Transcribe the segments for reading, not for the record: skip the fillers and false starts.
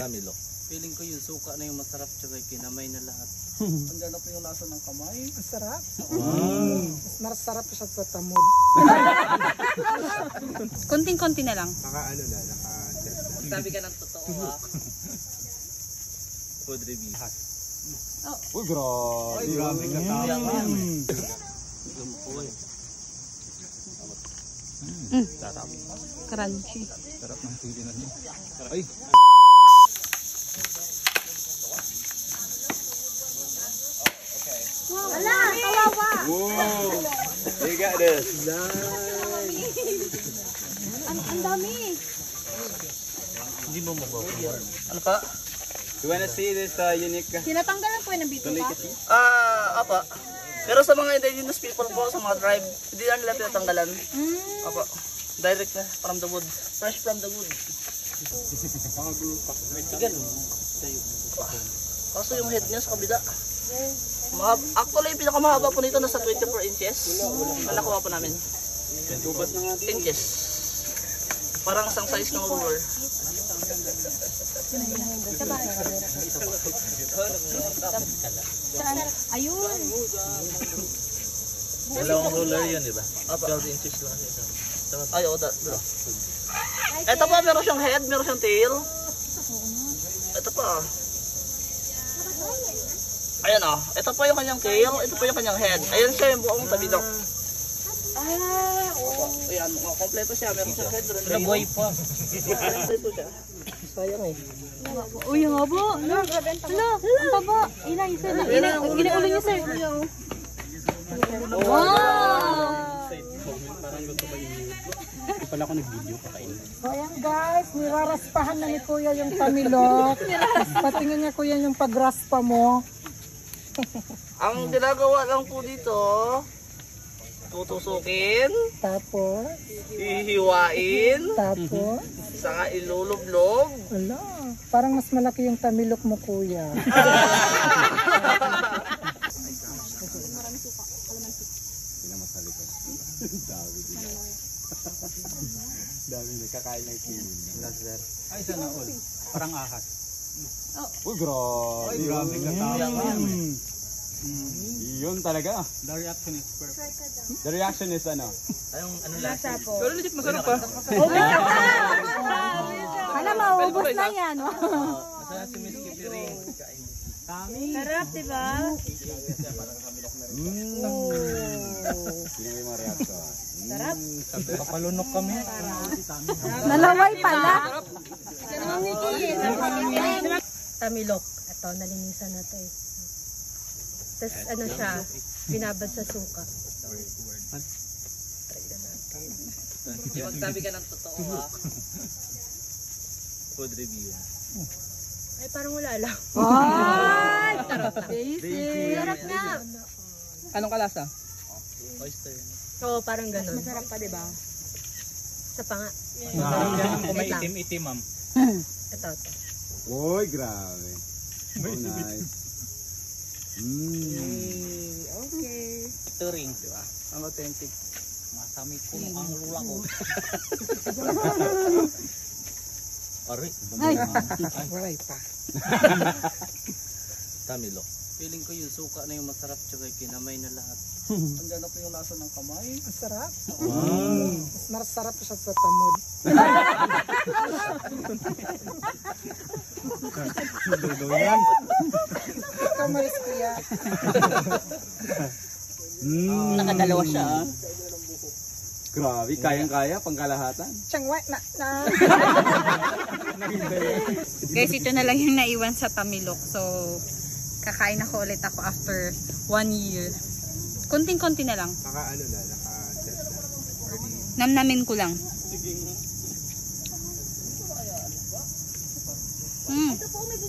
Tamilok. Feeling ko yung suka na yung masarap tsaka kinamay na lahat. Ang ganda po yung lasa ng kamay. Ang sarap. Wow. Mas sarap siya sa tamod. Konting-konti na lang. Naka-ano na, naka-test na. Sabi ka ng totoo ha. Food review. Uy, grabe. Ay, grabe ka tao. Sarap. Crunchy. Sarap ng sili na niya. Ay! Wala! Kawawa! Wow! You got this. Ang dami. Hindi mo mabawa. Ano pa? You wanna see this unique? Tinatanggalan ko yung bito pa. Apa. Pero sa mga indigenous people po, sa mga tribe, hindi lang nila tinatanggalan. Apa. Direct na from the wood. Fresh from the wood. Kaso yung head niya sa kabila. Actually, yung pinakamahaba po nito nasa 24 inches. Ang nakuha po namin. Inches. Parang isang size ng ruler. Saan? Ayun. Dalawang roller yun, di ba? 12 inches lang siya. Ay, oo, bro. Ito pa, meron siyang head, meron siyang tail. Ito pa. Ayan o. Ito pa yung kanyang tail, ito pa yung kanyang head. Ayan siya yung buong tabidok. Ayan, kompleto siya. Meron siyang head, meron siyang tail. pa. Kompleto siya. Sayang eh. Uy, ang habo. Hala, ang taba. Ilang isa na. Ginaulo niyo, sir. Wow! Hindi pala ako nag-video pa kayo. So ayan guys, niraraspahan na ni Kuya yung tamilok. Patingin niya Kuya yung pagraspa mo. Ang ginagawa lang po dito, tutusukin, Tapos, hihiwain, saka ilulublob. wala. Parang mas malaki yung tamilok mo Kuya. Dami nagkakain ng kilin. Ay, sana all. Parang ahas. Uy, grabe. Ay, grabe ka tao. Yun talaga. The reaction is perfect. The reaction is ano? Ayong ano lasa po. Pero legit masarap pa. Hala, maubos na yan. Masarap si Miss Kitty rin. Sarap, diba? Sino may mga reaction? Sarap. Papalunok kami. Nalaway pala. Tamilok. Ito, nalinisan na ito eh. Tapos ano siya, binabad sa suka. Magsabi ka ng totoo ha. Food review. Ay, parang wala lang. Ay! Sarap na. Sarap na. Anong kalasa? Oyster. Oo, parang ganun. Masarap pa, diba? Sa panga. Kung may itim-itim, ma'am. Ito. Uy, grabe. Oh, nice. Okay. Ito rin, di ba? Ang authentic. Masamit ko ang lula ko. Aray. Waray pa. Tamilok. Feeling ko yung suka na yung masarap tsaka kinamay na lahat. Ang ganda po yung lasa ng kamay. Ang sarap. Wow. Mas sarap siya sa tamod. Yan. Kamay Kuya. Nakadalawa siya ha. Grabe, kayang-kaya, pangkalahatan. Siyangway na. Guys, ito na lang yung naiwan sa tamilok. So, kakain ako ulit ako after 1 year. Konting-konti na lang. Naka-ano na, naka-test na. Namnamin ko lang.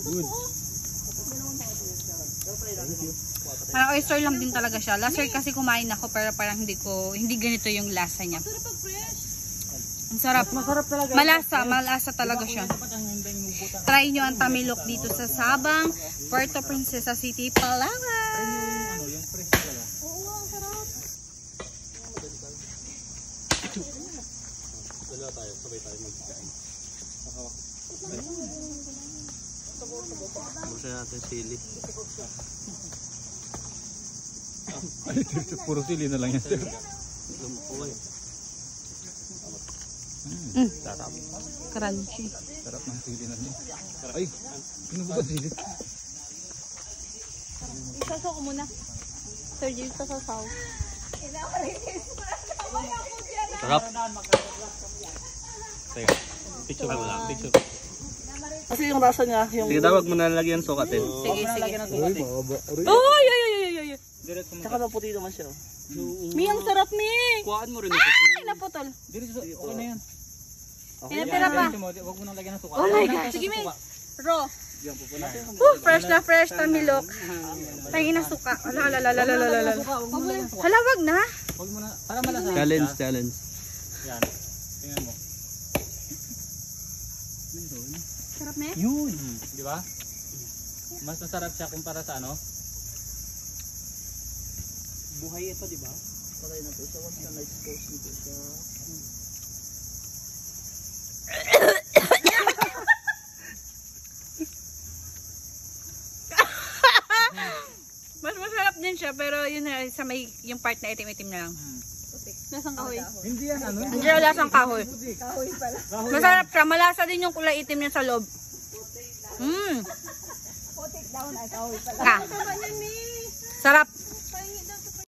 Good. Parang oyster lang din talaga siya. Last year kasi kumain ako pero parang hindi ganito yung lasa niya. Ang sarap. Masarap talaga. Malasa talaga siya. Try nyo ang tamilok dito sa Sabang, Puerto Princesa City, Palawan. Dalawa tayo, sabay tayo magkain. Buksan natin sili. Ay, puro sili na lang yan, sir. Lumpuan. Sarap. Crunchy. Sarap ng sili na niya. Ay, ano ba sili? Isasaw ko muna. Sir James, sasaw. Sarap. Teka, picture ko lang. Picture. Kasi yung rasa niya, yung... Sige, dawag mo na lagyan sukatin. Sige, sige. Uy, Ay! Tsaka maputi naman siya. Mi, ang sarap, Mi! Kuhaan mo rin. Ay, naputol. okay na yan. Pinapira pa. Huwag mo nang lagyan ng suka. Oh my God. Sige, Mi. Raw. Fresh na fresh tamilok. Tangin na suka. Hala. Hala, wag na. Huwag mo na, para malasa. Challenge. Yan, tingnan mo. Sarap, Mi. Yun. Di ba? Mas masarap siya kumpara sa ano? Buhay ito, di ba? Patay na to siya. Once na na-expose nito siya. Mas masarap din siya, pero yun na, sa may, yung part na itim-itim na lang. Lasang kahoy. Hindi yan ano? Hindi siya lasang kahoy. Masarap siya. Malasa din yung kulay itim niya sa loob. Putik daw na kahoy pala. Sarap.